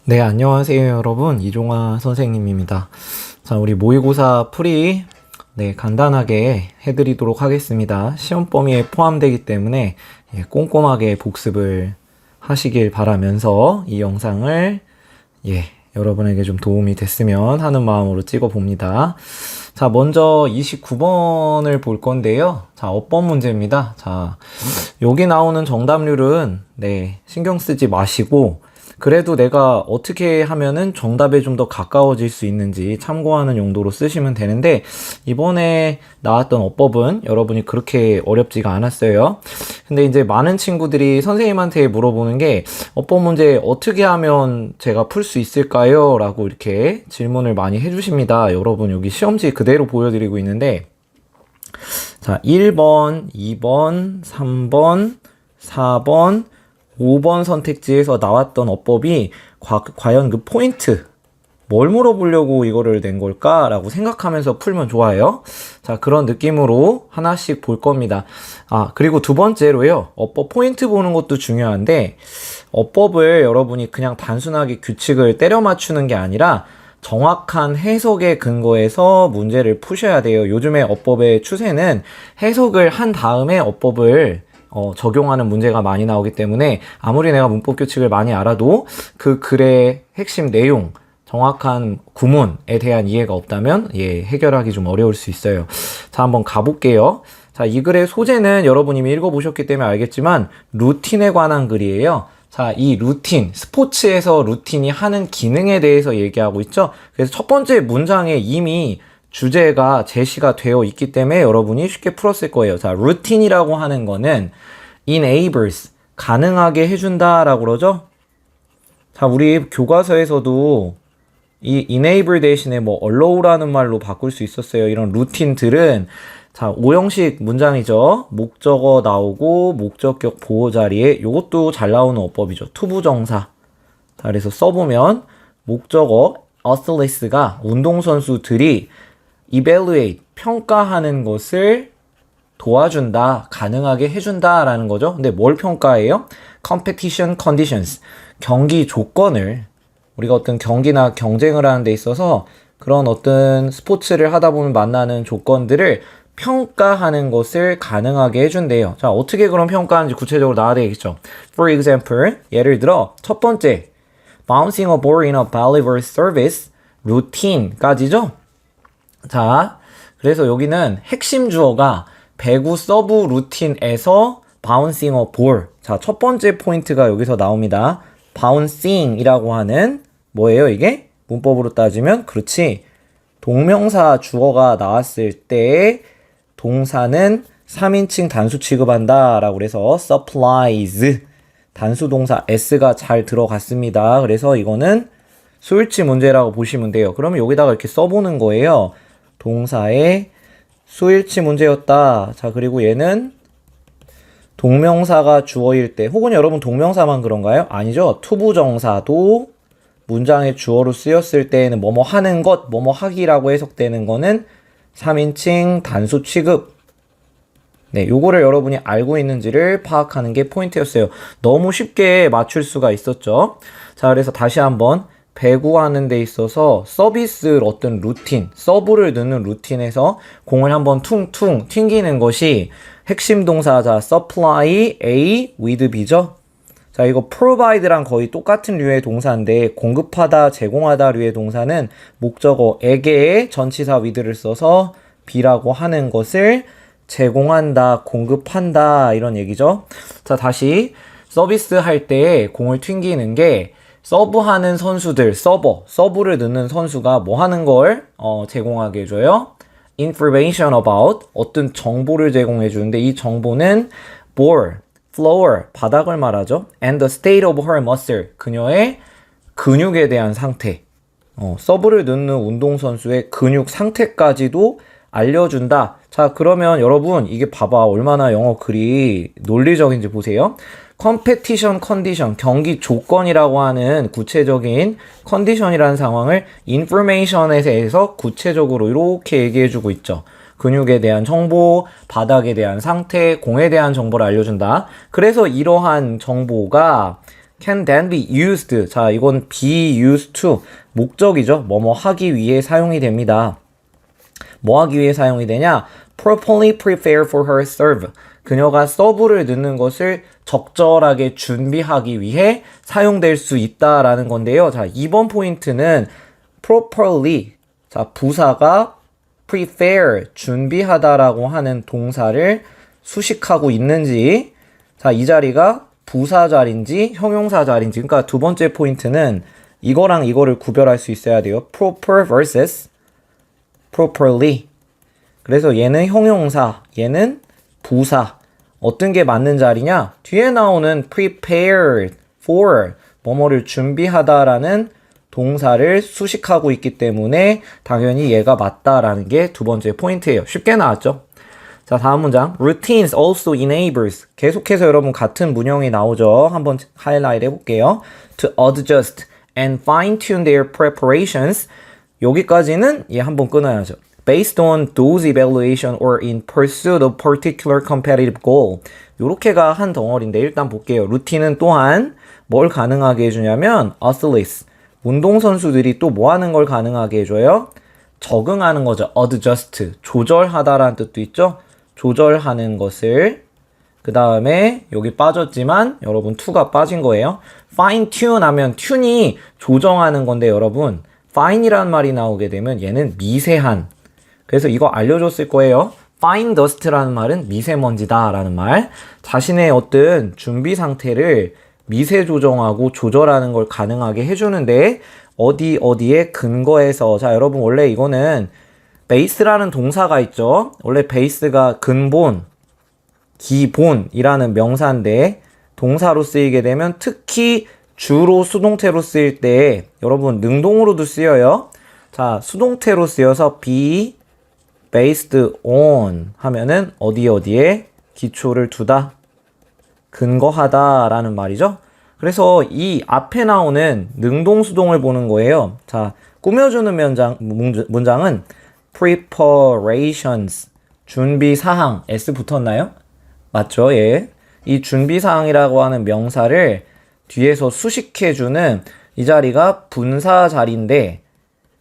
네, 안녕하세요, 여러분. 이종화 선생님입니다. 자, 우리 모의고사 풀이, 간단하게 해드리도록 하겠습니다. 시험 범위에 포함되기 때문에 꼼꼼하게 복습을 하시길 바라면서 이 영상을, 여러분에게 좀 도움이 됐으면 하는 마음으로 찍어 봅니다. 자, 먼저 29번을 볼 건데요. 자, 어법 문제입니다. 자, 여기 나오는 정답률은, 신경 쓰지 마시고, 그래도 내가 어떻게 하면은 정답에 좀 더 가까워질 수 있는지 참고하는 용도로 쓰시면 되는데, 이번에 나왔던 어법은 여러분이 그렇게 어렵지가 않았어요. 근데 이제 많은 친구들이 선생님한테 물어보는 게, 어법 문제 어떻게 하면 제가 풀 수 있을까요? 라고 이렇게 질문을 많이 해주십니다. 여러분, 여기 시험지 그대로 보여드리고 있는데, 자, 1번, 2번, 3번, 4번, 5번 선택지에서 나왔던 어법이 과연 그 포인트, 뭘 물어보려고 이거를 낸 걸까? 라고 생각하면서 풀면 좋아요. 자, 그런 느낌으로 하나씩 볼 겁니다. 그리고 두 번째로요. 어법 포인트 보는 것도 중요한데, 어법을 여러분이 그냥 단순하게 규칙을 때려 맞추는 게 아니라 정확한 해석에 근거해서 문제를 푸셔야 돼요. 요즘에 어법의 추세는 해석을 한 다음에 어법을 적용하는 문제가 많이 나오기 때문에 아무리 내가 문법 규칙을 많이 알아도 그 글의 핵심 내용, 정확한 구문에 대한 이해가 없다면 해결하기 좀 어려울 수 있어요. 자, 한번 가볼게요. 자, 이 글의 소재는 여러분이 이미 읽어보셨기 때문에 알겠지만 루틴에 관한 글이에요. 자, 이 루틴, 스포츠에서 루틴이 하는 기능에 대해서 얘기하고 있죠. 그래서 첫 번째 문장에 이미 주제가 제시가 되어 있기 때문에 여러분이 쉽게 풀었을 거예요. 자, 루틴이라고 하는 거는 enables, 가능하게 해준다 라고 그러죠. 자, 우리 교과서에서도 이 enable 대신에 allow라는 말로 바꿀 수 있었어요. 이런 루틴들은 자, 5형식 문장이죠. 목적어 나오고 목적격 보호 자리에 요것도 잘 나오는 어법이죠. 투부정사. 자, 그래서 써보면 목적어 athletes가 운동선수들이 evaluate, 평가하는 것을 도와준다, 가능하게 해준다 라는 거죠. 근데 뭘 평가해요? competition conditions, 경기 조건을, 우리가 어떤 경기나 경쟁을 하는 데 있어서 그런 어떤 스포츠를 하다 보면 만나는 조건들을 평가하는 것을 가능하게 해준대요. 자, 어떻게 그런 평가하는지 구체적으로 나와야 되겠죠. For example, 예를 들어 첫 번째, bouncing a ball in a volleyball service routine까지죠. 자, 그래서 여기는 핵심 주어가 배구 서브 루틴에서 bouncing a ball. 자, 첫 번째 포인트가 여기서 나옵니다. bouncing이라고 하는 뭐예요, 이게? 문법으로 따지면 그렇지. 동명사 주어가 나왔을 때 동사는 3인칭 단수 취급한다 라고 그래서 supplies, 단수 동사 s가 잘 들어갔습니다. 그래서 이거는 수일치 문제라고 보시면 돼요. 그러면 여기다가 이렇게 써보는 거예요. 동사의 수일치 문제였다. 자, 그리고 얘는 동명사가 주어일 때, 혹은 여러분 동명사만 그런가요? 아니죠. 투부정사도 문장의 주어로 쓰였을 때에는 뭐뭐 하는 것, 뭐뭐 하기라고 해석되는 거는 3인칭 단수 취급. 요거를 여러분이 알고 있는지를 파악하는 게 포인트였어요. 너무 쉽게 맞출 수가 있었죠. 자, 그래서 다시 한번 배구하는 데 있어서 서비스 어떤 루틴, 서브를 넣는 루틴에서 공을 한번 퉁퉁 튕기는 것이 핵심 동사자 supply A with B죠. 자, 이거 provide랑 거의 똑같은 류의 동사인데 공급하다, 제공하다 류의 동사는 목적어에게 전치사 with를 써서 B라고 하는 것을 제공한다, 공급한다 이런 얘기죠. 자, 다시 서비스 할 때 공을 튕기는 게 서브하는 선수들, 서브를 넣는 선수가 뭐 하는 걸 제공하게 해줘요? information about, 어떤 정보를 제공해 주는데 이 정보는 ball, floor, 바닥을 말하죠. and the state of her muscle, 그녀의 근육에 대한 상태. 서브를 넣는 운동선수의 근육 상태까지도 알려준다. 자, 그러면 여러분 이게 봐봐 얼마나 영어 글이 논리적인지 보세요. 컴페티션 컨디션, 경기 조건이라고 하는 구체적인 컨디션이라는 상황을 인포메이션에 대해서 구체적으로 이렇게 얘기해주고 있죠. 근육에 대한 정보, 바닥에 대한 상태, 공에 대한 정보를 알려준다. 그래서 이러한 정보가 can then be used. 자, 이건 be used to. 목적이죠. 뭐뭐 하기 위해 사용이 됩니다. 뭐 하기 위해 사용이 되냐? properly prepare for her serve. 그녀가 서브를 넣는 것을 적절하게 준비하기 위해 사용될 수 있다라는 건데요. 자, 이번 포인트는 properly. 자, 부사가 prepare, 준비하다라고 하는 동사를 수식하고 있는지, 자, 이 자리가 부사 자리인지 형용사 자리인지, 그러니까 두 번째 포인트는 이거랑 이거를 구별할 수 있어야 돼요. proper versus properly. 그래서 얘는 형용사, 얘는 부사. 어떤 게 맞는 자리냐? 뒤에 나오는 prepared for, 뭐뭐를 준비하다라는 동사를 수식하고 있기 때문에 당연히 얘가 맞다라는 게 두 번째 포인트예요. 쉽게 나왔죠? 자, 다음 문장. Routines also enables. 계속해서 여러분 같은 문형이 나오죠. 한번 하이라이트 해볼게요. To adjust and fine-tune their preparations. 여기까지는 얘 한번 끊어야죠. Based on those evaluation or in pursuit of particular competitive goal. 요렇게가 한 덩어리인데 일단 볼게요. 루틴은 또한 뭘 가능하게 해주냐면 athletes. 운동선수들이 또 뭐 하는 걸 가능하게 해줘요? 적응하는 거죠. adjust. 조절하다라는 뜻도 있죠? 조절하는 것을. 그 다음에 여기 빠졌지만 여러분 to가 빠진 거예요. fine tune 하면 tune이 조정하는 건데 여러분 fine이라는 말이 나오게 되면 얘는 미세한. 그래서 이거 알려줬을 거예요. fine dust라는 말은 미세먼지다 라는 말. 자신의 어떤 준비 상태를 미세 조정하고 조절하는 걸 가능하게 해주는데 어디에 근거해서. 자, 여러분 원래 이거는 base라는 동사가 있죠. 원래 base가 근본, 기본이라는 명사인데 동사로 쓰이게 되면 특히 주로 수동태로 쓰일 때 여러분 능동으로도 쓰여요. 자, 수동태로 쓰여서 be based on 하면은 어디에 기초를 두다, 근거하다 라는 말이죠. 그래서 이 앞에 나오는 능동수동을 보는 거예요. 자, 꾸며주는 문장은 preparations, 준비사항, s 붙었나요? 맞죠? 예. 이 준비사항이라고 하는 명사를 뒤에서 수식해주는 이 자리가 분사 자리인데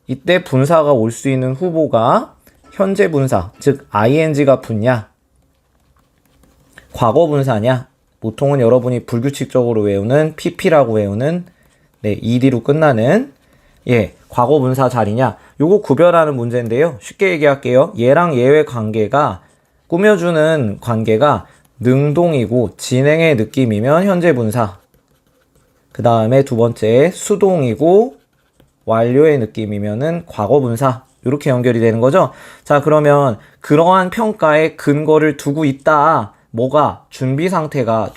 이때 분사가 올 수 있는 후보가 현재 분사, 즉 ing가 붙냐, 과거 분사냐, 보통은 여러분이 불규칙적으로 외우는 pp라고 외우는 ed로 끝나는 과거 분사 자리냐, 요거 구별하는 문제인데요. 쉽게 얘기할게요. 얘랑 얘의 관계가, 꾸며주는 관계가 능동이고 진행의 느낌이면 현재 분사, 그 다음에 두 번째 수동이고 완료의 느낌이면은 과거 분사, 이렇게 연결이 되는 거죠. 자, 그러면 그러한 평가에 근거를 두고 있다. 뭐가? 준비 상태가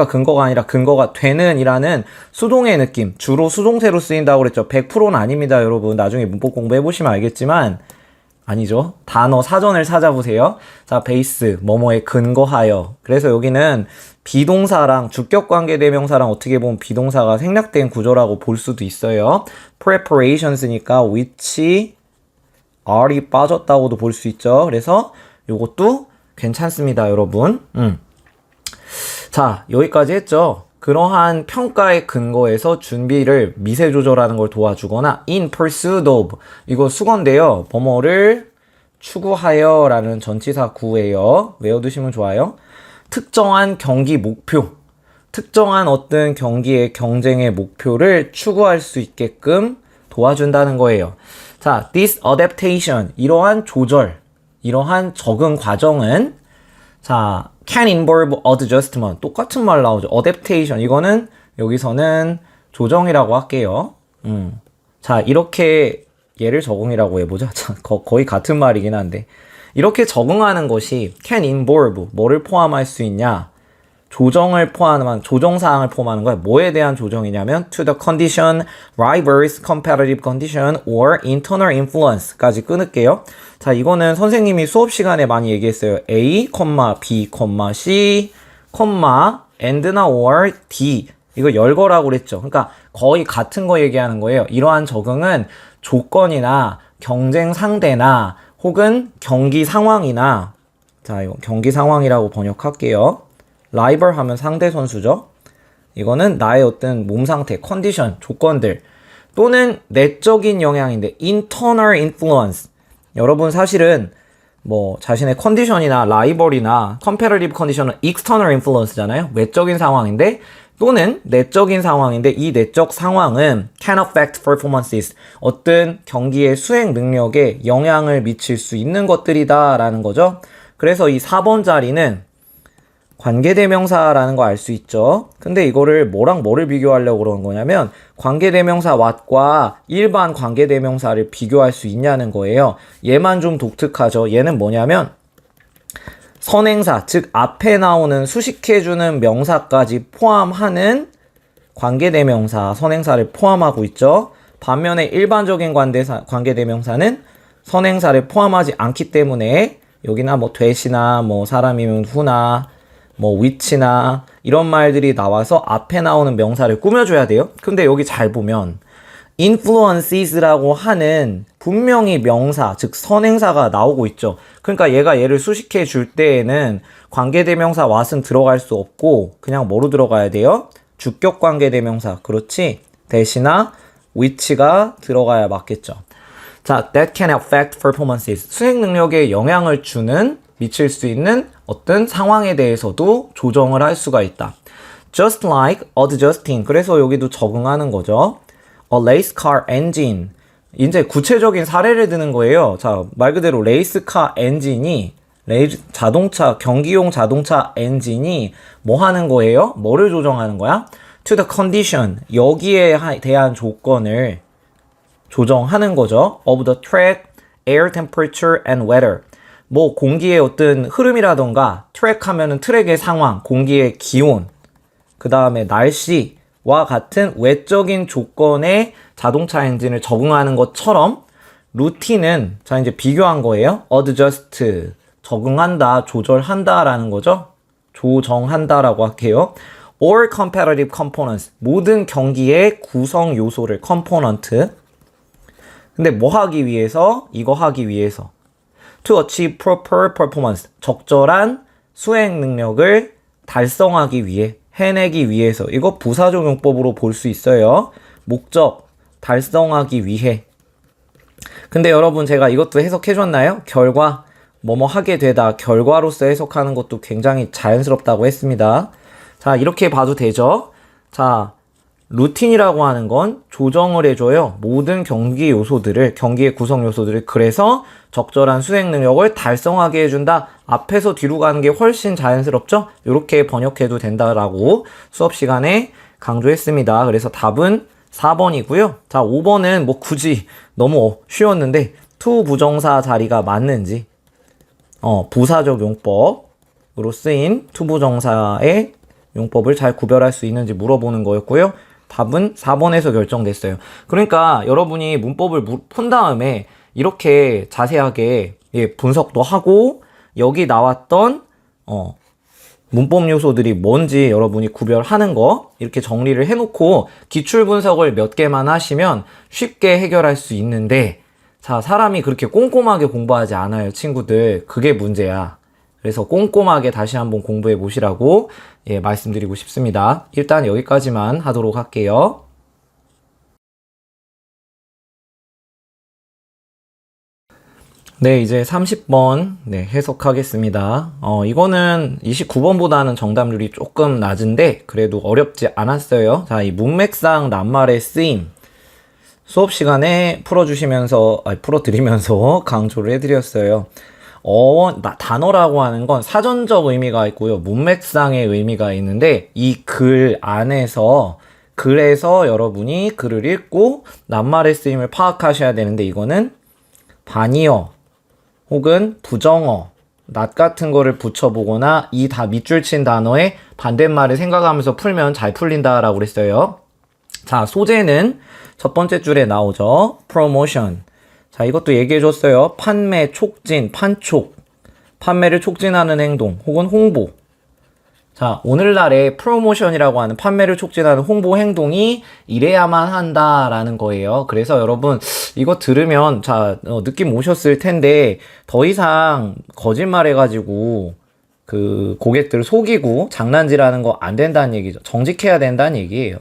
근거가 아니라 근거가 되는 이라는 수동의 느낌. 주로 수동태로 쓰인다고 그랬죠. 100%는 아닙니다, 여러분. 나중에 문법 공부해보시면 알겠지만 아니죠. 단어 사전을 찾아보세요. 자, 베이스, 뭐뭐에 근거하여. 그래서 여기는 비동사랑 주격관계대명사랑 어떻게 보면 비동사가 생략된 구조라고 볼 수도 있어요. preparations니까 which are이 빠졌다고도 볼 수 있죠. 그래서 요것도 괜찮습니다, 여러분. 자, 여기까지 했죠. 그러한 평가의 근거에서 준비를 미세 조절하는 걸 도와주거나 in pursuit of, 이거 수건데요. 뭐뭐를 추구하여 라는 전치사 구예요. 외워두시면 좋아요. 특정한 경기 목표, 특정한 어떤 경기의 경쟁의 목표를 추구할 수 있게끔 도와준다는 거예요. 자, this adaptation, 이러한 조절, 이러한 적응 과정은 자, can involve adjustment. 똑같은 말 나오죠. adaptation. 이거는 여기서는 조정이라고 할게요. 자, 이렇게 얘를 적응이라고 해보자. 자, 거의 같은 말이긴 한데. 이렇게 적응하는 것이 can involve. 뭐를 포함할 수 있냐? 조정을 포함한, 조정사항을 포함하는 거야. 뭐에 대한 조정이냐면 to the condition, rivals, competitive condition, or internal influence까지 끊을게요. 자, 이거는 선생님이 수업 시간에 많이 얘기했어요. A, B, C, and나 or D. 이거 열거라고 그랬죠. 그러니까 거의 같은 거 얘기하는 거예요. 이러한 적응은 조건이나 경쟁 상대나 혹은 경기 상황이나, 자, 이거 경기 상황이라고 번역할게요. 라이벌 하면 상대 선수죠. 이거는 나의 어떤 몸 상태, 컨디션, 조건들 또는 내적인 영향인데 internal influence. 여러분 사실은 뭐 자신의 컨디션이나 라이벌이나 competitive 컨디션은 external influence잖아요. 외적인 상황인데 또는 내적인 상황인데 이 내적 상황은 can affect performances. 어떤 경기의 수행 능력에 영향을 미칠 수 있는 것들이다 라는 거죠. 그래서 이 4번 자리는 관계대명사라는 거 알 수 있죠. 근데 이거를 뭐랑 뭐를 비교하려고 그러는 거냐면 관계대명사 what과 일반 관계대명사를 비교할 수 있냐는 거예요. 얘만 좀 독특하죠. 얘는 뭐냐면 선행사, 즉 앞에 나오는 수식해주는 명사까지 포함하는 관계대명사, 선행사를 포함하고 있죠. 반면에 일반적인 관계대명사는 선행사를 포함하지 않기 때문에 여기나 뭐 되시나 뭐 사람이면 후나 뭐 which나 이런 말들이 나와서 앞에 나오는 명사를 꾸며줘야 돼요. 근데 여기 잘 보면 influences라고 하는 분명히 명사, 즉 선행사가 나오고 있죠. 그러니까 얘를 수식해 줄 때에는 관계대명사 what은 들어갈 수 없고 그냥 뭐로 들어가야 돼요? 주격 관계대명사, 그렇지? 대시나 which가 들어가야 맞겠죠. 자, that can affect performances. 수행 능력에 영향을 주는, 미칠 수 있는 어떤 상황에 대해서도 조정을 할 수가 있다. Just like adjusting. 그래서 여기도 적응하는 거죠. A race car engine. 이제 구체적인 사례를 드는 거예요. 자, 말 그대로 레이스카 엔진이 자동차, 경기용 자동차 엔진이 뭐 하는 거예요? 뭐를 조정하는 거야? To the condition. 여기에 대한 조건을 조정하는 거죠. Of the track, air temperature and weather. 뭐 공기의 어떤 흐름이라던가 트랙 하면은 트랙의 상황, 공기의 기온, 그 다음에 날씨와 같은 외적인 조건에 자동차 엔진을 적응하는 것처럼 루틴은 자 이제 비교한 거예요. adjust 적응한다, 조절한다 라는 거죠. 조정한다라고 할게요. All competitive components 모든 경기의 구성 요소를 component. 근데 뭐 하기 위해서? 이거 하기 위해서. To achieve proper performance. 적절한 수행 능력을 달성하기 위해, 해내기 위해서. 이거 부사적용법으로 볼 수 있어요. 목적, 달성하기 위해. 근데 여러분 제가 이것도 해석해 줬나요? 결과, 뭐뭐 하게 되다, 결과로서 해석하는 것도 굉장히 자연스럽다고 했습니다. 자, 이렇게 봐도 되죠? 자, 루틴이라고 하는 건 조정을 해줘요. 모든 경기의 구성 요소들을. 그래서 적절한 수행 능력을 달성하게 해준다. 앞에서 뒤로 가는 게 훨씬 자연스럽죠? 이렇게 번역해도 된다라고 수업 시간에 강조했습니다. 그래서 답은 4번이고요. 자, 5번은 뭐 굳이 너무 쉬웠는데 to 부정사 자리가 맞는지 부사적 용법으로 쓰인 to 부정사의 용법을 잘 구별할 수 있는지 물어보는 거였고요. 답은 4번에서 결정됐어요. 그러니까 여러분이 문법을 푼 다음에 이렇게 자세하게 분석도 하고 여기 나왔던 문법 요소들이 뭔지 여러분이 구별하는 거 이렇게 정리를 해놓고 기출 분석을 몇 개만 하시면 쉽게 해결할 수 있는데 자, 사람이 그렇게 꼼꼼하게 공부하지 않아요, 친구들. 그게 문제야. 그래서 꼼꼼하게 다시 한번 공부해 보시라고 말씀드리고 싶습니다. 일단 여기까지만 하도록 할게요. 네, 이제 30번 해석하겠습니다. 이거는 29번보다는 정답률이 조금 낮은데 그래도 어렵지 않았어요. 자, 이 문맥상 낱말의 쓰임 수업 시간에 풀어드리면서 강조를 해드렸어요. 단어라고 하는 건 사전적 의미가 있고요. 문맥상의 의미가 있는데 이 글 안에서 그래서 여러분이 글을 읽고 낱말의 쓰임을 파악하셔야 되는데 이거는 반의어 혹은 부정어 not 같은 거를 붙여보거나 이 다 밑줄 친 단어의 반대말을 생각하면서 풀면 잘 풀린다라고 그랬어요. 자, 소재는 첫 번째 줄에 나오죠. promotion. 자, 이것도 얘기해줬어요. 판매, 촉진, 판촉. 판매를 촉진하는 행동 혹은 홍보. 자, 오늘날의 프로모션이라고 하는 판매를 촉진하는 홍보 행동이 이래야만 한다라는 거예요. 그래서 여러분 이거 들으면 자, 느낌 오셨을 텐데 더 이상 거짓말해가지고 그 고객들을 속이고 장난질하는 거 안 된다는 얘기죠. 정직해야 된다는 얘기예요.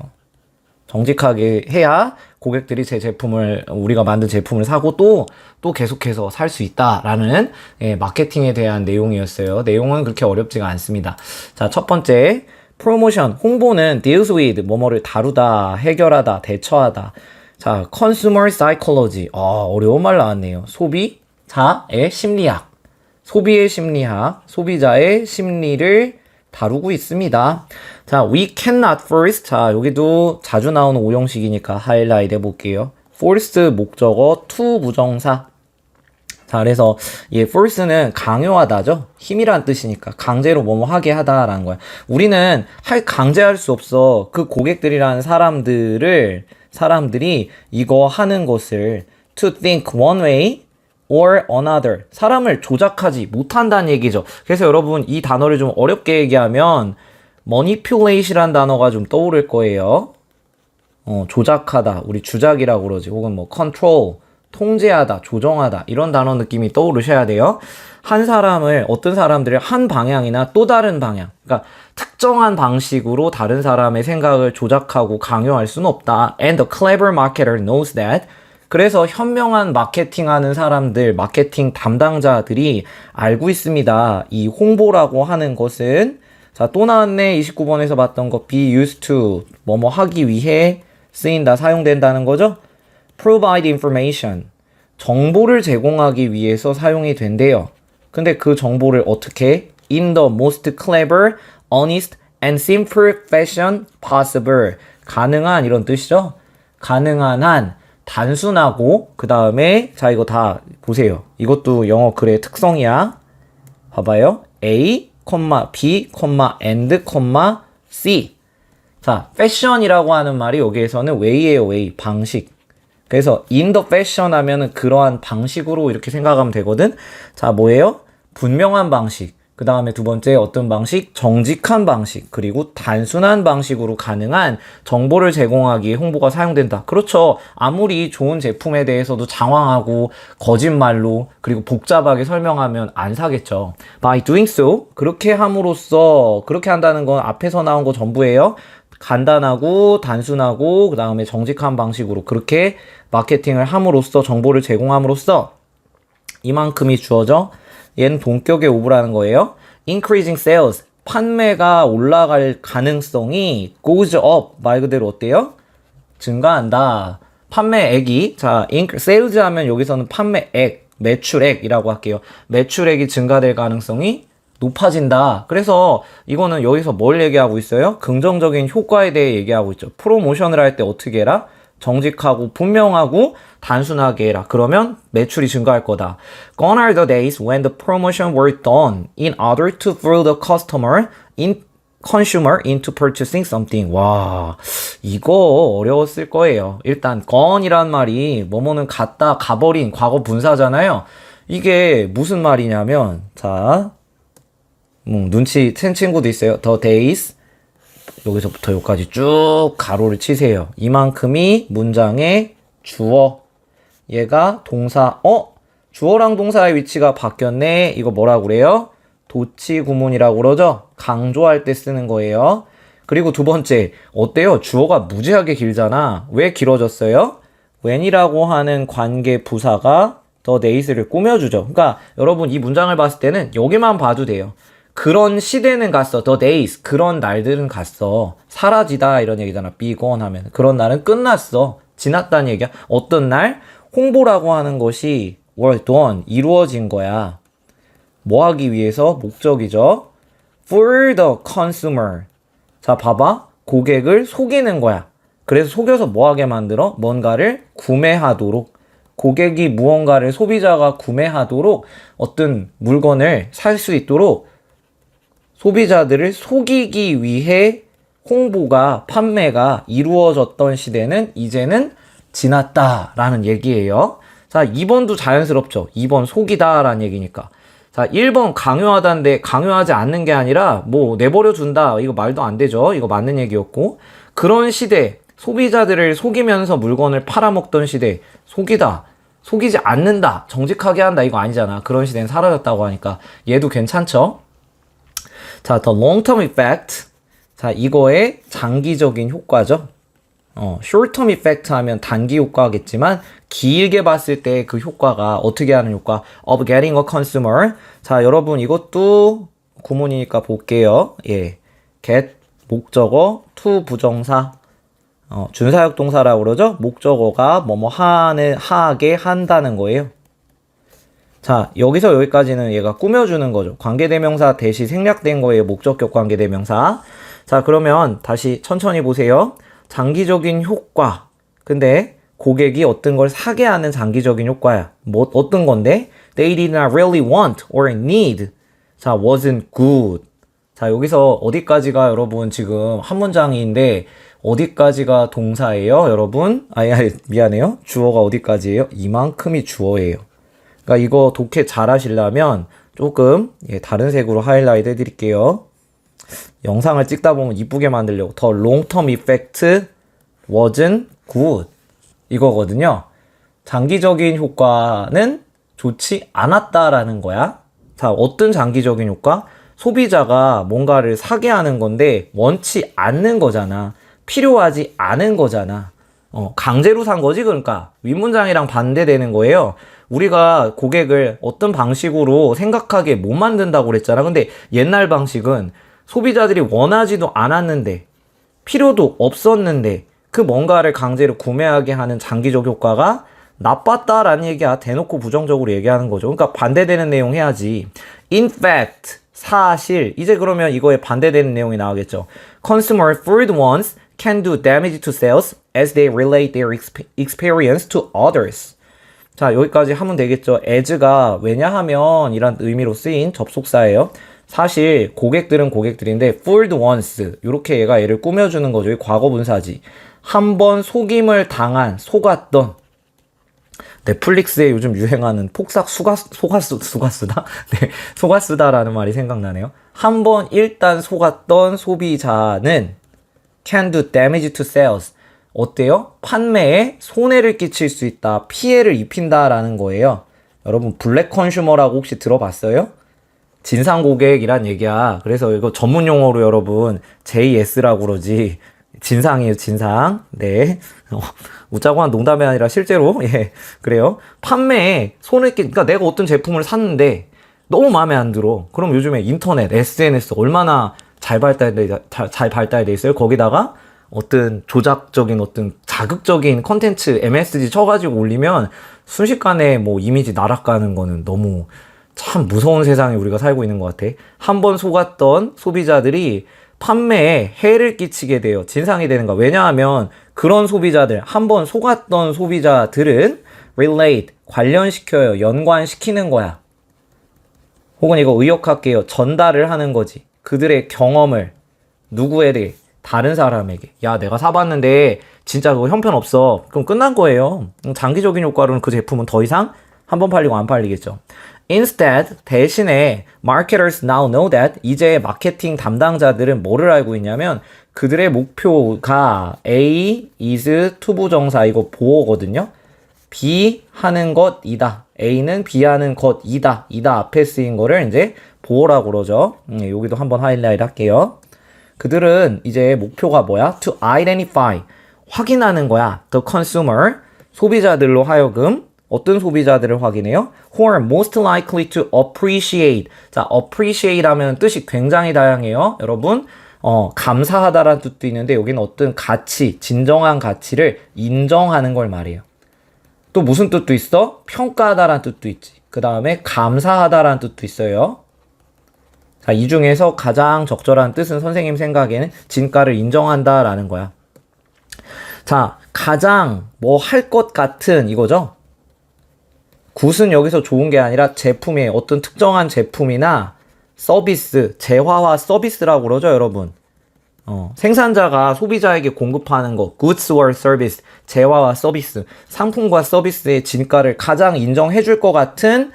정직하게 해야 고객들이 제 제품을, 우리가 만든 제품을 사고 또 계속해서 살 수 있다라는 마케팅에 대한 내용이었어요. 내용은 그렇게 어렵지가 않습니다. 자, 첫 번째, 프로모션, 홍보는 deals with, 뭐뭐를 다루다, 해결하다, 대처하다. 자, consumer psychology. 어려운 말 나왔네요. 소비자의 심리학. 소비의 심리학, 소비자의 심리를 다루고 있습니다. 자, we cannot force. 자, 여기도 자주 나오는 오형식이니까 하이라이트 해볼게요. force 목적어, to 부정사. 자, 그래서 이 force는 강요하다죠. 힘이란 뜻이니까 강제로 뭐뭐 하게 하다라는 거야. 우리는 강제할 수 없어. 그 고객들이라는 사람들이 이거 하는 것을 to think one way or another. 사람을 조작하지 못한다는 얘기죠. 그래서 여러분 이 단어를 좀 어렵게 얘기하면 manipulate이란 단어가 좀 떠오를 거예요. 조작하다. 우리 주작이라고 그러지. 혹은 뭐 control. 통제하다, 조정하다 이런 단어 느낌이 떠오르셔야 돼요. 어떤 사람들을 한 방향이나 또 다른 방향, 그러니까 특정한 방식으로 다른 사람의 생각을 조작하고 강요할 수는 없다. And the clever marketer knows that. 그래서 현명한 마케팅하는 사람들, 마케팅 담당자들이 알고 있습니다. 이 홍보라고 하는 것은, 자, 또 나왔네. 29번에서 봤던 거 be used to, 뭐뭐 하기 위해 쓰인다, 사용된다는 거죠. provide information, 정보를 제공하기 위해서 사용이 된대요. 근데 그 정보를 어떻게? in the most clever, honest, and simple fashion possible. 가능한 이런 뜻이죠. 가능한 한, 단순하고, 그 다음에 자 이거 다 보세요. 이것도 영어 글의 특성이야. 봐봐요. A, B, and, C. 자, fashion이라고 하는 말이 여기에서는 way예요. way, 방식. 그래서 in the fashion 하면은 그러한 방식으로 이렇게 생각하면 되거든. 자, 뭐예요? 분명한 방식. 그 다음에 두 번째 어떤 방식? 정직한 방식. 그리고 단순한 방식으로 가능한 정보를 제공하기에 홍보가 사용된다. 그렇죠. 아무리 좋은 제품에 대해서도 장황하고 거짓말로 그리고 복잡하게 설명하면 안 사겠죠. By doing so, 그렇게 함으로써, 그렇게 한다는 건 앞에서 나온 거 전부예요. 간단하고 단순하고 그 다음에 정직한 방식으로 그렇게 마케팅을 함으로써, 정보를 제공함으로써 이만큼이 주어져. 얘는 동격의 오브라는 거예요. Increasing sales, 판매가 올라갈 가능성이 goes up, 말 그대로 어때요? 증가한다. 판매액이, 자, sales 하면 여기서는 판매액, 매출액이라고 할게요. 매출액이 증가될 가능성이 높아진다. 그래서 이거는 여기서 뭘 얘기하고 있어요? 긍정적인 효과에 대해 얘기하고 있죠. 프로모션을 할 때 어떻게 해라? 정직하고 분명하고 단순하게 해라. 그러면 매출이 증가할 거다. Gone are the days when the promotion were done in order to fool the consumer into purchasing something. 와, 이거 어려웠을 거예요. 일단 gone이란 말이 뭐뭐는 갔다, 가버린 과거 분사잖아요. 이게 무슨 말이냐면, 자, 눈치 챈 친구도 있어요. The days, 여기서부터 여기까지 쭉 가로를 치세요. 이만큼이 문장의 주어. 얘가 동사, 주어랑 동사의 위치가 바뀌었네. 이거 뭐라고 그래요? 도치 구문이라고 그러죠? 강조할 때 쓰는 거예요. 그리고 두 번째, 어때요? 주어가 무지하게 길잖아. 왜 길어졌어요? when이라고 하는 관계 부사가 the days를 꾸며주죠. 그러니까 여러분 이 문장을 봤을 때는 여기만 봐도 돼요. 그런 시대는 갔어. The days. 그런 날들은 갔어. 사라지다 이런 얘기잖아. be gone 하면. 그런 날은 끝났어. 지났다는 얘기야. 어떤 날? 홍보라고 하는 것이 were done. 이루어진 거야. 뭐 하기 위해서? 목적이죠. For the consumer. 자, 봐봐. 고객을 속이는 거야. 그래서 속여서 뭐 하게 만들어? 뭔가를 구매하도록. 고객이 무언가를 소비자가 구매하도록 어떤 물건을 살 수 있도록 소비자들을 속이기 위해 홍보가, 판매가 이루어졌던 시대는 이제는 지났다라는 얘기예요. 자, 2번도 자연스럽죠. 2번 속이다라는 얘기니까. 자, 1번 강요하다인데 강요하지 않는 게 아니라 뭐 내버려 둔다. 이거 말도 안 되죠. 이거 맞는 얘기였고. 그런 시대, 소비자들을 속이면서 물건을 팔아먹던 시대, 속이다. 속이지 않는다. 정직하게 한다. 이거 아니잖아. 그런 시대는 사라졌다고 하니까 얘도 괜찮죠? 자, the long-term effect. 자, 이거의 장기적인 효과죠. short-term effect 하면 단기 효과겠지만 길게 봤을 때 그 효과가 어떻게 하는 효과? of getting a consumer. 자, 여러분 이것도 구문이니까 볼게요. 예, get 목적어, to 부정사. 준사역 동사라고 그러죠? 목적어가 뭐뭐 하게 한다는 거예요. 자, 여기서 여기까지는 얘가 꾸며주는 거죠. 관계대명사 대시 생략된 거예요. 목적격 관계대명사. 자, 그러면 다시 천천히 보세요. 장기적인 효과. 근데 고객이 어떤 걸 사게 하는 장기적인 효과야. 뭐, 어떤 건데? They did not really want or need. 자, wasn't good. 자, 여기서 어디까지가 여러분 지금 한 문장인데 어디까지가 동사예요, 여러분? 미안해요. 주어가 어디까지예요? 이만큼이 주어예요. 그러니까 이거 독해 잘 하시려면 조금 다른 색으로 하이라이트 해드릴게요. 영상을 찍다 보면 이쁘게 만들려고 더 long-term effect wasn't good 이거거든요. 장기적인 효과는 좋지 않았다라는 거야. 자, 어떤 장기적인 효과? 소비자가 뭔가를 사게 하는 건데 원치 않는 거잖아. 필요하지 않은 거잖아. 강제로 산 거지. 그러니까 윗문장이랑 반대되는 거예요. 우리가 고객을 어떤 방식으로 생각하게 못 만든다고 그랬잖아. 근데 옛날 방식은 소비자들이 원하지도 않았는데 필요도 없었는데 그 뭔가를 강제로 구매하게 하는 장기적 효과가 나빴다라는 얘기야. 대놓고 부정적으로 얘기하는 거죠. 그러니까 반대되는 내용 해야지. In fact, 사실. 이제 그러면 이거에 반대되는 내용이 나오겠죠. Consumer food ones can do damage to sales as they relate their experience to others. 자, 여기까지 하면 되겠죠. as가 왜냐하면 이란 의미로 쓰인 접속사예요. 사실 고객들은 고객들인데 fooled once 이렇게 얘가 꾸며주는 거죠. 과거분사지. 한번 속임을 당한, 속았던. 넷플릭스에 요즘 유행하는 폭삭 속았수다? 네, 속았수다라는 말이 생각나네요. 한번 일단 속았던 소비자는 can do damage to sales. 어때요? 판매에 손해를 끼칠 수 있다, 피해를 입힌다라는 거예요. 여러분 블랙 컨슈머라고 혹시 들어봤어요? 진상 고객이란 얘기야. 그래서 이거 전문 용어로 여러분 JS라고 그러지. 진상이에요, 진상. 네. 웃자고 한 농담이 아니라 실제로, 예, 그래요. 판매에 손을 그러니까 내가 어떤 제품을 샀는데 너무 마음에 안 들어. 그럼 요즘에 인터넷, SNS 얼마나 잘 발달돼 있어요? 거기다가 어떤 조작적인 어떤 자극적인 컨텐츠 MSG 쳐가지고 올리면 순식간에 뭐 이미지 날아가는 거는 너무 참 무서운 세상에 우리가 살고 있는 것 같아. 한번 속았던 소비자들이 판매에 해를 끼치게 돼요. 진상이 되는 거야. 왜냐하면 그런 소비자들, 한번 속았던 소비자들은 relate, 관련시켜요. 연관시키는 거야. 혹은 이거 의역할게요. 전달을 하는 거지. 그들의 경험을 누구에게? 다른 사람에게. 야, 내가 사봤는데 진짜 그거 형편없어. 그럼 끝난 거예요. 장기적인 효과로는 그 제품은 더 이상 한 번 팔리고 안 팔리겠죠. Instead, 대신에 marketers now know that 이제 마케팅 담당자들은 뭐를 알고 있냐면 그들의 목표가 A is 투부정사 이거 보어거든요. B 하는 것이다. A는 B 하는 것이다. 이다 앞에 쓰인 거를 이제 보어라고 그러죠. 여기도 한번 하이라이트 할게요. 그들은 이제 목표가 뭐야? To identify, 확인하는 거야. The consumer, 소비자들로 하여금 어떤 소비자들을 확인해요? Who are most likely to appreciate. 자, appreciate 하면 뜻이 굉장히 다양해요. 여러분, 감사하다라는 뜻도 있는데 여기는 어떤 가치, 진정한 가치를 인정하는 걸 말해요. 또 무슨 뜻도 있어? 평가하다라는 뜻도 있지. 그 다음에 감사하다라는 뜻도 있어요. 자, 이 중에서 가장 적절한 뜻은 선생님 생각에는 진가를 인정한다라는 거야. 자, 가장 뭐 할 것 같은 이거죠? 굿은 여기서 좋은 게 아니라 제품의 어떤 특정한 제품이나 서비스, 재화와 서비스라고 그러죠, 여러분. 생산자가 소비자에게 공급하는 거, goods or service, 재화와 서비스, 상품과 서비스의 진가를 가장 인정해줄 것 같은,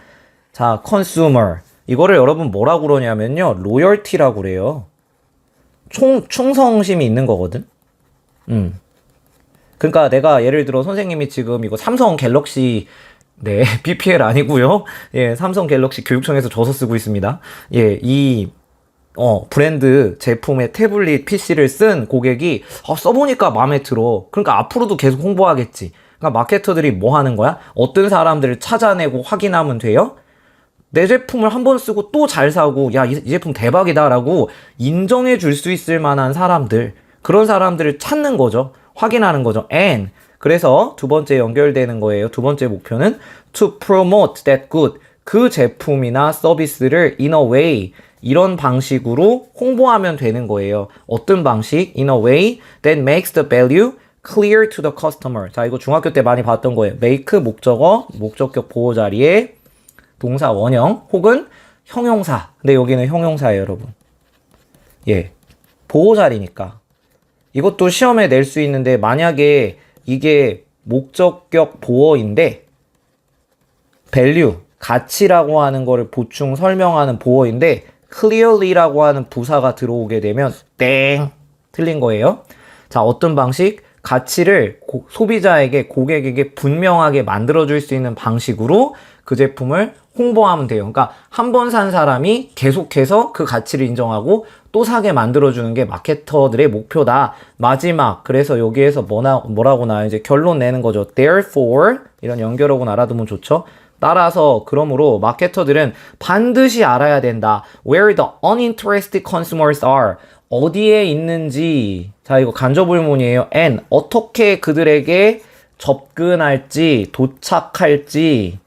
자, consumer. 이거를 여러분 뭐라고 그러냐면요, 로열티라고 그래요. 충성심이 있는 거거든. 그러니까 내가 예를 들어 선생님이 지금 이거 삼성 갤럭시, 네, BPL 아니고요. 예, 삼성 갤럭시 교육청에서 줘서 쓰고 있습니다. 예, 이 브랜드 제품의 태블릿 PC를 쓴 고객이 써보니까 마음에 들어. 그러니까 앞으로도 계속 홍보하겠지. 그러니까 마케터들이 뭐 하는 거야? 어떤 사람들을 찾아내고 확인하면 돼요? 내 제품을 한 번 쓰고 또 잘 사고, 야, 이 제품 대박이다 라고 인정해 줄 수 있을 만한 사람들, 그런 사람들을 찾는 거죠. 확인하는 거죠. And 그래서 두 번째 연결되는 거예요. 두 번째 목표는 to promote that good. 그 제품이나 서비스를 in a way, 이런 방식으로 홍보하면 되는 거예요. 어떤 방식? In a way that makes the value clear to the customer. 자, 이거 중학교 때 많이 봤던 거예요. make 목적어, 목적격 보호 자리에 동사 원형 혹은 형용사. 근데 여기는 형용사예요, 여러분. 예. 보호 자리니까. 이것도 시험에 낼 수 있는데 만약에 이게 목적격 보어인데 value, 가치라고 하는 거를 보충 설명하는 보어인데 clearly라고 하는 부사가 들어오게 되면 땡! 틀린 거예요. 자, 어떤 방식? 가치를 소비자에게, 고객에게 분명하게 만들어줄 수 있는 방식으로 그 제품을 홍보하면 돼요. 그러니까 한 번 산 사람이 계속해서 그 가치를 인정하고 또 사게 만들어주는 게 마케터들의 목표다. 마지막, 그래서 여기에서 뭐라고 나와요? 이제 결론 내는 거죠. Therefore, 이런 연결어구 알아두면 좋죠. 따라서, 그러므로 마케터들은 반드시 알아야 된다. Where the uninterested consumers are. 어디에 있는지. 자, 이거 간접불문이에요. And 어떻게 그들에게 접근할지, 도착할지.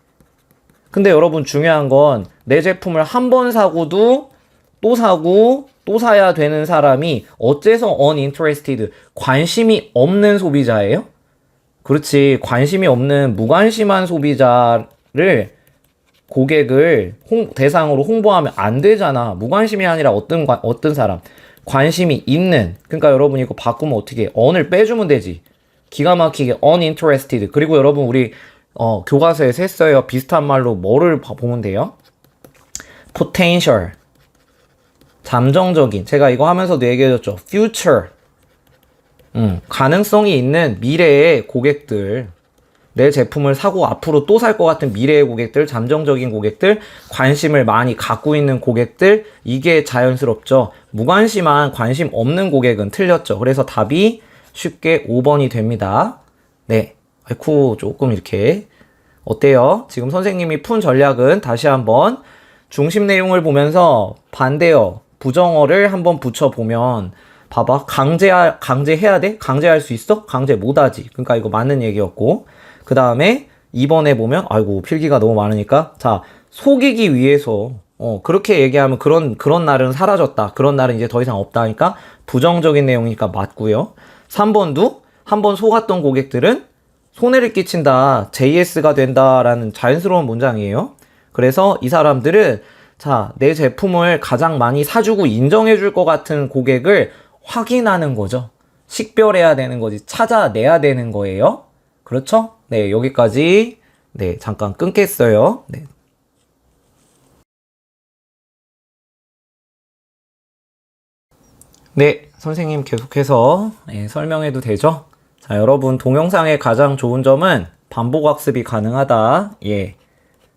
근데 여러분 중요한 건 내 제품을 한 번 사고도 또 사고 또 사야 되는 사람이 어째서 uninterested, 관심이 없는 소비자예요? 그렇지. 관심이 없는 무관심한 소비자를, 고객을 대상으로 홍보하면 안 되잖아. 무관심이 아니라 어떤 사람, 관심이 있는. 그러니까 여러분 이거 바꾸면 어떻게 해? on을 빼주면 되지. 기가 막히게 uninterested. 그리고 여러분 우리 교과서에서 했어요. 비슷한 말로 뭐를 보면 돼요? potential, 잠정적인. 제가 이거 하면서도 얘기해줬죠. future, 가능성이 있는 미래의 고객들, 내 제품을 사고 앞으로 또 살 것 같은 미래의 고객들, 잠정적인 고객들, 관심을 많이 갖고 있는 고객들, 이게 자연스럽죠. 무관심한, 관심 없는 고객은 틀렸죠. 그래서 답이 쉽게 5번이 됩니다. 네. 아이쿠, 조금 이렇게. 어때요? 지금 선생님이 푼 전략은 다시 한번 중심 내용을 보면서 반대어, 부정어를 한번 붙여보면, 봐봐. 강제해야 돼? 강제할 수 있어? 강제 못하지. 그러니까 이거 맞는 얘기였고. 그 다음에 2번에 보면, 아이고, 필기가 너무 많으니까. 자, 속이기 위해서, 그렇게 얘기하면 그런 날은 사라졌다. 그런 날은 이제 더 이상 없다니까 부정적인 내용이니까 맞고요. 3번도 한번 속았던 고객들은 손해를 끼친다, JS가 된다라는 자연스러운 문장이에요. 그래서 이 사람들은 자, 내 제품을 가장 많이 사주고 인정해줄 것 같은 고객을 확인하는 거죠. 식별해야 되는 거지. 찾아내야 되는 거예요. 그렇죠? 네, 여기까지 네, 잠깐 끊겠어요. 네. 네, 선생님 계속해서 설명해도 되죠? 자, 여러분 동영상의 가장 좋은 점은 반복학습이 가능하다. 예.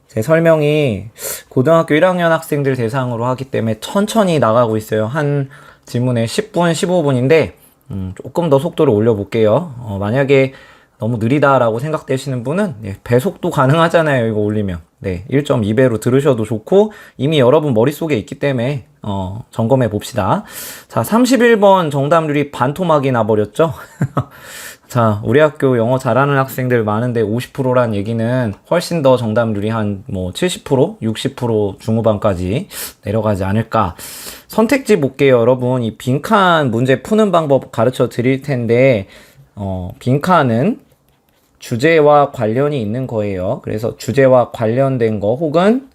제 설명이 고등학교 1학년 학생들 대상으로 하기 때문에 천천히 나가고 있어요. 한 질문에 10분, 15분인데 조금 더 속도를 올려볼게요. 만약에 너무 느리다라고 생각되시는 분은 배속도 가능하잖아요. 이거 올리면. 네, 1.2배로 들으셔도 좋고 이미 여러분 머릿속에 있기 때문에 점검해 봅시다. 자, 31번 정답률이 반토막이 나버렸죠? 자, 우리 학교 영어 잘하는 학생들 많은데 50%란 얘기는 훨씬 더 정답률이 한 70%, 60% 중후반까지 내려가지 않을까. 선택지 볼게요. 여러분, 이 빈칸 문제 푸는 방법 가르쳐 드릴 텐데 빈칸은 주제와 관련이 있는 거예요. 그래서 주제와 관련된 거 혹은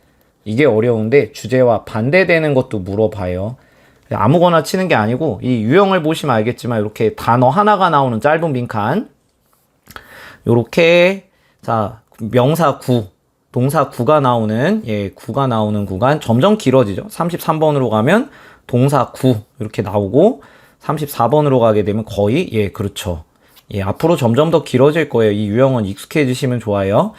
이게 어려운데 주제와 반대되는 것도 물어봐요. 아무거나 치는 게 아니고 이 유형을 보시면 알겠지만 이렇게 단어 하나가 나오는 짧은 빈칸, 요렇게 자 명사 구, 동사 구가 나오는 구가 나오는 구간 점점 길어지죠. 33번으로 가면 동사 구 이렇게 나오고 34번으로 가게 되면 거의 그렇죠. 앞으로 점점 더 길어질 거예요. 이 유형은 익숙해지시면 좋아요.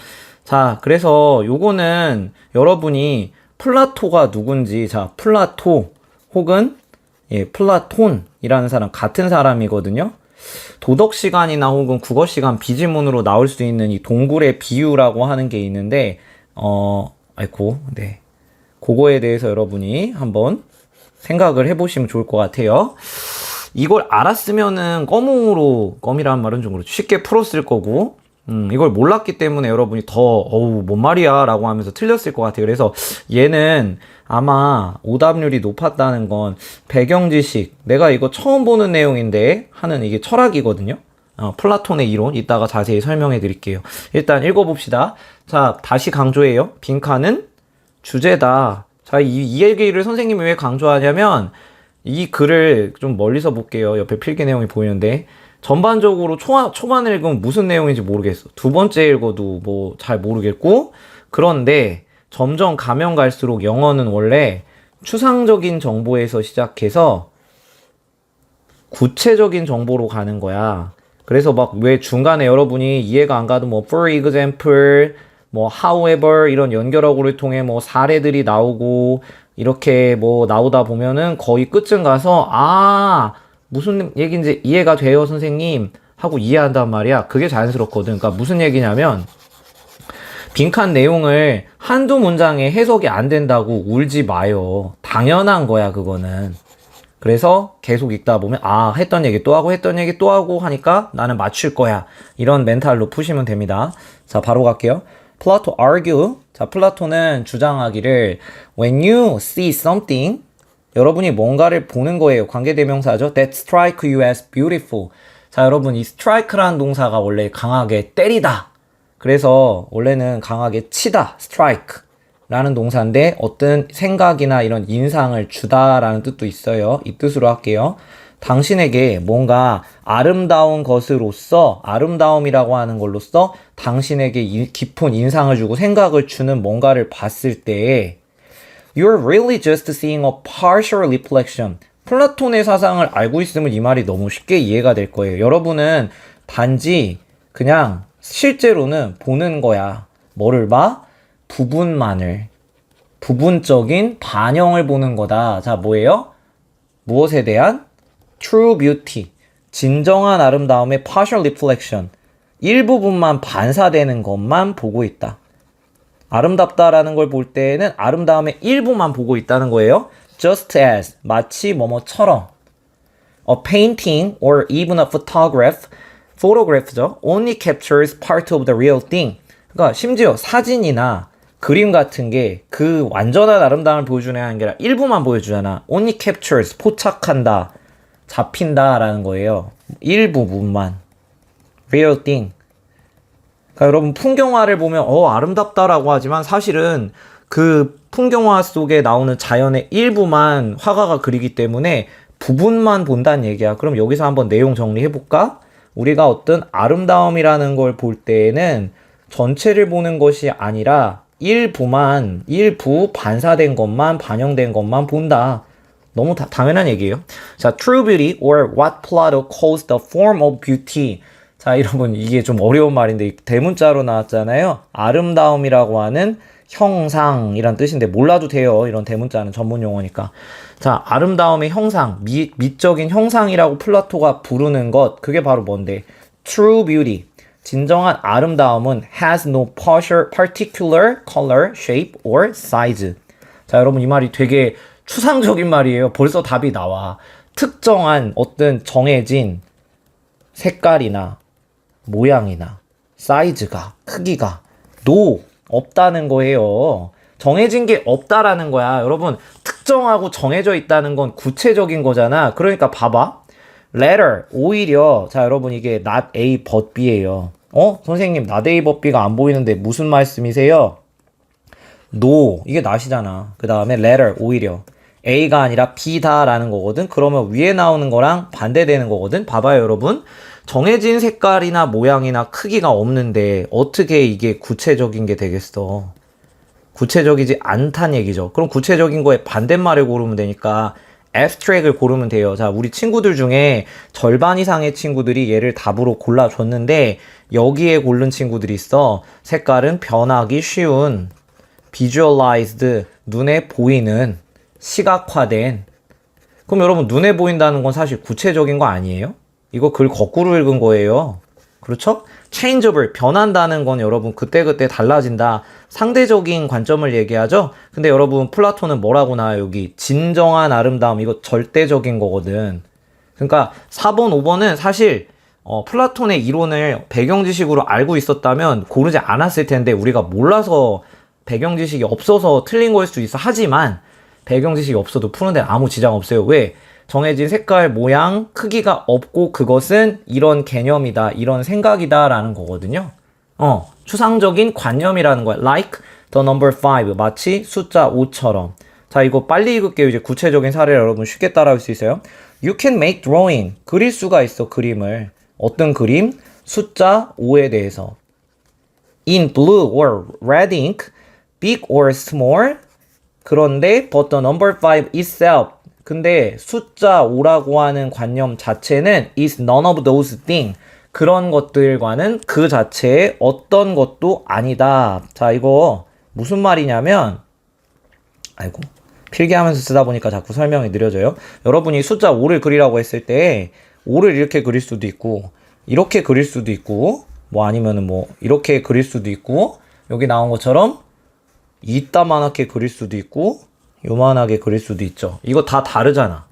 자, 그래서 요거는 여러분이 플라토가 누군지, 자, 플라토 혹은 플라톤이라는 사람 같은 사람이거든요. 도덕 시간이나 혹은 국어 시간 비지문으로 나올 수 있는 이 동굴의 비유라고 하는 게 있는데 그거에 대해서 여러분이 한번 생각을 해보시면 좋을 것 같아요. 이걸 알았으면은 껌이라는 말은 좀 그렇죠. 쉽게 풀었을 거고, 이걸 몰랐기 때문에 여러분이 뭔 말이야 라고 하면서 틀렸을 것 같아요. 그래서 얘는 아마 오답률이 높았다는 건 배경지식, 내가 이거 처음 보는 내용인데 하는 이게 철학이거든요. 플라톤의 이론, 이따가 자세히 설명해 드릴게요. 일단 읽어봅시다. 자, 다시 강조해요. 빈칸은 주제다. 자, 이 얘기를 선생님이 왜 강조하냐면, 이 글을 좀 멀리서 볼게요. 옆에 필기 내용이 보이는데, 전반적으로 초반에 읽으면 무슨 내용인지 모르겠어. 두 번째 읽어도 뭐 잘 모르겠고, 그런데 점점 가면 갈수록 영어는 원래 추상적인 정보에서 시작해서 구체적인 정보로 가는 거야. 그래서 막 왜 중간에 여러분이 이해가 안 가도 뭐 for example, 뭐 however 이런 연결어구를 통해 뭐 사례들이 나오고 이렇게 뭐 나오다 보면은 거의 끝쯤 가서 무슨 얘기인지 이해가 돼요 선생님 하고 이해한단 말이야. 그게 자연스럽거든. 그러니까 무슨 얘기냐면 빈칸 내용을 한두 문장에 해석이 안 된다고 울지 마요. 당연한 거야 그거는. 그래서 계속 읽다 보면 했던 얘기 또 하고 했던 얘기 또 하고 하니까 나는 맞출 거야. 이런 멘탈로 푸시면 됩니다. 자, 바로 갈게요. 플라토 argue. 자, 플라토는 주장하기를 when you see something, 여러분이 뭔가를 보는 거예요. 관계대명사죠. that strike you as beautiful. 자, 여러분 이 strike라는 동사가 원래 강하게 때리다. 그래서 원래는 강하게 치다. strike. 라는 동사인데 어떤 생각이나 이런 인상을 주다라는 뜻도 있어요. 이 뜻으로 할게요. 당신에게 뭔가 아름다운 것으로서, 아름다움이라고 하는 걸로써 당신에게 깊은 인상을 주고 생각을 주는 뭔가를 봤을 때 You're really just seeing a partial reflection. 플라톤의 사상을 알고 있으면 이 말이 너무 쉽게 이해가 될 거예요. 여러분은 단지 그냥 실제로는 보는 거야. 뭐를 봐? 부분적인 반영을 보는 거다. 자, 뭐예요? 무엇에 대한? True beauty. 진정한 아름다움의 partial reflection. 일부분만 반사되는 것만 보고 있다. 아름답다라는 걸 볼 때는 아름다움의 일부만 보고 있다는 거예요. Just as. 마치 뭐뭐처럼. A painting or even a photograph죠. Only captures part of the real thing. 그러니까 심지어 사진이나 그림 같은 게 그 완전한 아름다움을 보여주는 게 아니라 일부만 보여주잖아. Only captures, 포착한다, 잡힌다 라는 거예요. 일부분만. Real thing. 그러니까 여러분 풍경화를 보면 아름답다라고 하지만 사실은 그 풍경화 속에 나오는 자연의 일부만 화가가 그리기 때문에 부분만 본다는 얘기야. 그럼 여기서 한번 내용 정리해볼까? 우리가 어떤 아름다움이라는 걸 볼 때에는 전체를 보는 것이 아니라 일부 반사된 것만, 반영된 것만 본다. 너무 당연한 얘기예요. 자, true beauty or what Plato calls the form of beauty. 자, 여러분 이게 좀 어려운 말인데 대문자로 나왔잖아요. 아름다움이라고 하는 형상이란 뜻인데 몰라도 돼요. 이런 대문자는 전문 용어니까. 자, 아름다움의 형상, 미적인 형상이라고 플라토가 부르는 것, 그게 바로 뭔데? True beauty. 진정한 아름다움은 has no particular color, shape, or size. 자, 여러분 이 말이 되게 추상적인 말이에요. 벌써 답이 나와. 특정한 어떤 정해진 색깔이나 모양이나 사이즈가, 크기가 없다는 거예요. 정해진 게 없다라는 거야. 여러분 특정하고 정해져 있다는 건 구체적인 거잖아. 그러니까 봐봐. letter, 오히려 자 여러분 이게 not A but B예요. 선생님 not A but B가 안 보이는데 무슨 말씀이세요? no, 이게 not이잖아. 그 다음에 letter, 오히려 A가 아니라 B다 라는 거거든. 그러면 위에 나오는 거랑 반대되는 거거든. 봐봐요 여러분. 정해진 색깔이나 모양이나 크기가 없는데 어떻게 이게 구체적인 게 되겠어? 구체적이지 않단 얘기죠. 그럼 구체적인 거에 반대말을 고르면 되니까 abstract을 고르면 돼요. 자, 우리 친구들 중에 절반 이상의 친구들이 얘를 답으로 골라줬는데 여기에 고른 친구들이 있어. 색깔은 변하기 쉬운, visualized, 눈에 보이는, 시각화된, 그럼 여러분 눈에 보인다는 건 사실 구체적인 거 아니에요? 이거 글 거꾸로 읽은 거예요. 그렇죠? changeable, 변한다는 건 여러분 그때그때 달라진다. 상대적인 관점을 얘기하죠? 근데 여러분 플라톤은 뭐라고 나와요? 여기 진정한 아름다움, 이거 절대적인 거거든. 그러니까 4번, 5번은 사실 플라톤의 이론을 배경 지식으로 알고 있었다면 고르지 않았을 텐데 우리가 몰라서 배경 지식이 없어서 틀린 거일 수 있어. 하지만 배경 지식이 없어도 푸는데 아무 지장 없어요. 왜? 정해진 색깔, 모양, 크기가 없고 그것은 이런 개념이다, 이런 생각이다 라는 거거든요. 추상적인 관념이라는 거야. Like the number 5, 마치 숫자 5처럼. 자, 이거 빨리 읽을게요. 이제 구체적인 사례를 여러분 쉽게 따라할 수 있어요. You can make drawing. 그릴 수가 있어, 그림을. 어떤 그림? 숫자 5에 대해서. In blue or red ink, big or small. 그런데 but the number 5 itself. 근데 숫자 5라고 하는 관념 자체는 is none of those things. 그런 것들과는 그 자체의 어떤 것도 아니다. 자, 이거 무슨 말이냐면, 아이고, 필기하면서 쓰다 보니까 자꾸 설명이 느려져요. 여러분이 숫자 5를 그리라고 했을 때 5를 이렇게 그릴 수도 있고 이렇게 그릴 수도 있고 뭐 아니면은 뭐 이렇게 그릴 수도 있고 여기 나온 것처럼 이따만하게 그릴 수도 있고 요만하게 그릴 수도 있죠. 이거 다 다르잖아.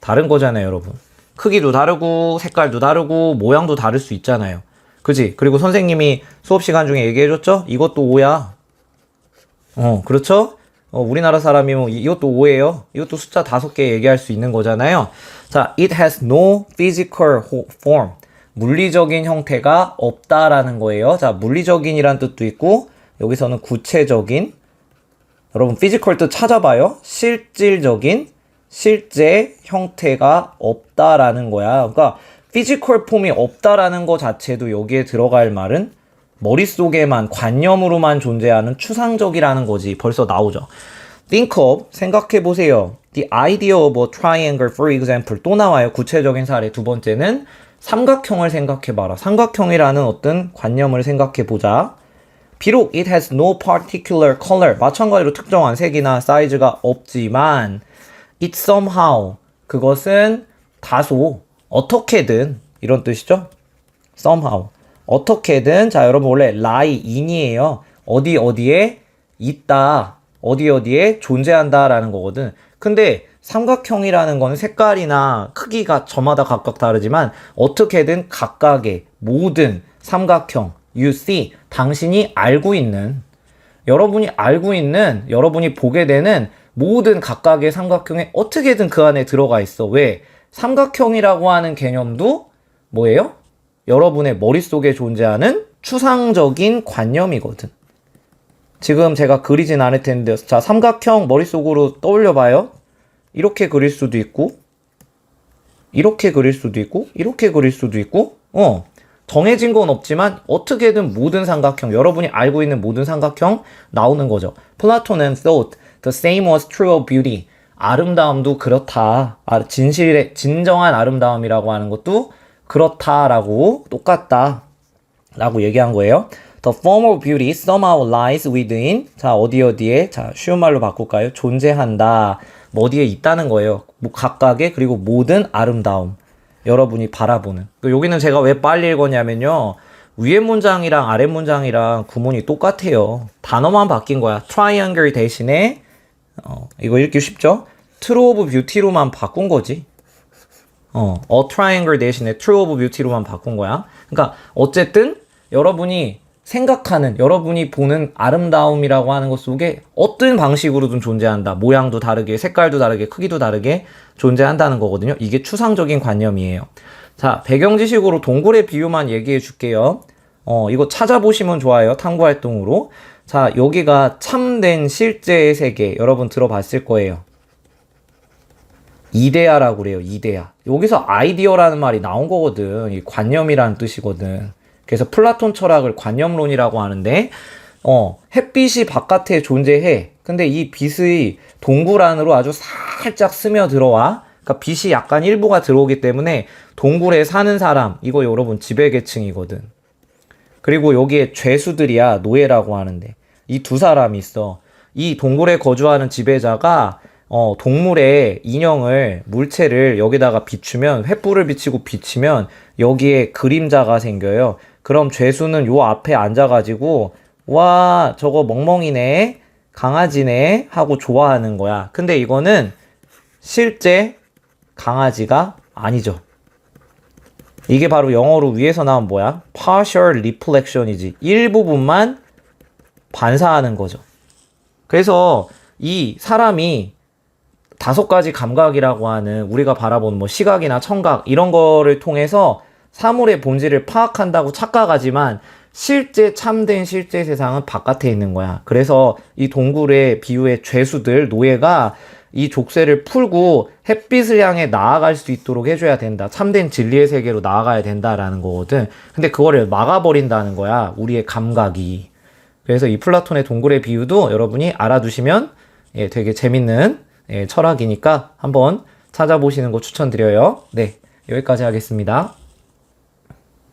다른 거잖아요, 여러분. 크기도 다르고 색깔도 다르고 모양도 다를 수 있잖아요. 그지? 그리고 선생님이 수업 시간 중에 얘기해줬죠? 이것도 5야. 그렇죠? 우리나라 사람이면 이것도 5예요. 이것도 숫자 5개 얘기할 수 있는 거잖아요. 자, it has no physical form. 물리적인 형태가 없다라는 거예요. 자, 물리적인이란 뜻도 있고 여기서는 구체적인, 여러분 피지컬 뜻 찾아봐요. 실질적인, 실제 형태가 없다라는 거야. 그러니까 피지컬 폼이 없다라는 거 자체도 여기에 들어갈 말은 머릿속에만, 관념으로만 존재하는 추상적이라는 거지. 벌써 나오죠. Think of, 생각해보세요. The idea of a triangle, for example. 또 나와요. 구체적인 사례. 두 번째는 삼각형을 생각해봐라. 삼각형이라는 어떤 관념을 생각해보자. 비록 it has no particular color, 마찬가지로 특정한 색이나 사이즈가 없지만 it somehow, 그것은 다소, 어떻게든, 이런 뜻이죠. somehow, 어떻게든. 자, 여러분 원래 lie in이에요. 어디 어디에 있다, 어디 어디에 존재한다 라는 거거든. 근데 삼각형이라는 건 색깔이나 크기가 저마다 각각 다르지만 어떻게든 각각의 모든 삼각형, you see, 당신이 알고 있는, 여러분이 알고 있는, 여러분이 보게 되는 모든 각각의 삼각형에 어떻게든 그 안에 들어가 있어. 왜? 삼각형이라고 하는 개념도 뭐예요? 여러분의 머릿속에 존재하는 추상적인 관념이거든. 지금 제가 그리진 않을 텐데, 자, 삼각형 머릿속으로 떠올려봐요. 이렇게 그릴 수도 있고, 이렇게 그릴 수도 있고, 이렇게 그릴 수도 있고, 정해진 건 없지만 어떻게든 모든 삼각형, 여러분이 알고 있는 모든 삼각형 나오는 거죠. 플라톤은 thought the same was true of beauty. 아름다움도 그렇다. 진정한 아름다움이라고 하는 것도 그렇다라고, 똑같다 라고 얘기한 거예요. The form of beauty somehow lies within. 자, 어디 어디에, 자, 쉬운 말로 바꿀까요? 존재한다. 뭐 어디에 있다는 거예요. 뭐 각각의, 그리고 모든 아름다움. 여러분이 바라보는. 여기는 제가 왜 빨리 읽었냐면요. 위에 문장이랑 아래 문장이랑 구문이 똑같아요. 단어만 바뀐 거야. triangle 대신에 이거 읽기 쉽죠? true of beauty로만 바꾼 거지. a triangle 대신에 true of beauty로만 바꾼 거야. 그러니까 어쨌든 여러분이 생각하는, 여러분이 보는 아름다움이라고 하는 것 속에 어떤 방식으로든 존재한다. 모양도 다르게, 색깔도 다르게, 크기도 다르게 존재한다는 거거든요. 이게 추상적인 관념이에요. 자, 배경 지식으로 동굴의 비유만 얘기해 줄게요. 이거 찾아보시면 좋아요. 탐구활동으로. 자, 여기가 참된 실제의 세계, 여러분 들어봤을 거예요. 이데아라고 그래요. 이데아. 여기서 아이디어라는 말이 나온 거거든. 이 관념이라는 뜻이거든. 그래서 플라톤 철학을 관념론이라고 하는데, 햇빛이 바깥에 존재해. 근데 이 빛의 동굴 안으로 아주 살짝 스며들어와. 그러니까 빛이 약간 일부가 들어오기 때문에 동굴에 사는 사람, 이거 여러분 지배계층이거든. 그리고 여기에 죄수들이야, 노예라고 하는데. 이 두 사람이 있어. 이 동굴에 거주하는 지배자가 동물의 인형을, 물체를 여기다가 비추면, 횃불을 비치고 비치면 여기에 그림자가 생겨요. 그럼 죄수는 요 앞에 앉아가지고 와, 저거 멍멍이네, 강아지네 하고 좋아하는 거야. 근데 이거는 실제 강아지가 아니죠. 이게 바로 영어로 위에서 나온 뭐야? partial reflection이지. 일부분만 반사하는 거죠. 그래서 이 사람이 5가지 감각이라고 하는, 우리가 바라보는 뭐 시각이나 청각 이런 거를 통해서 사물의 본질을 파악한다고 착각하지만 실제 참된 실제 세상은 바깥에 있는 거야. 그래서 이 동굴의 비유의 죄수들, 노예가 이 족쇄를 풀고 햇빛을 향해 나아갈 수 있도록 해줘야 된다. 참된 진리의 세계로 나아가야 된다라는 거거든. 근데 그거를 막아버린다는 거야, 우리의 감각이. 그래서 이 플라톤의 동굴의 비유도 여러분이 알아두시면 되게 재밌는 철학이니까 한번 찾아보시는 거 추천드려요. 네, 여기까지 하겠습니다.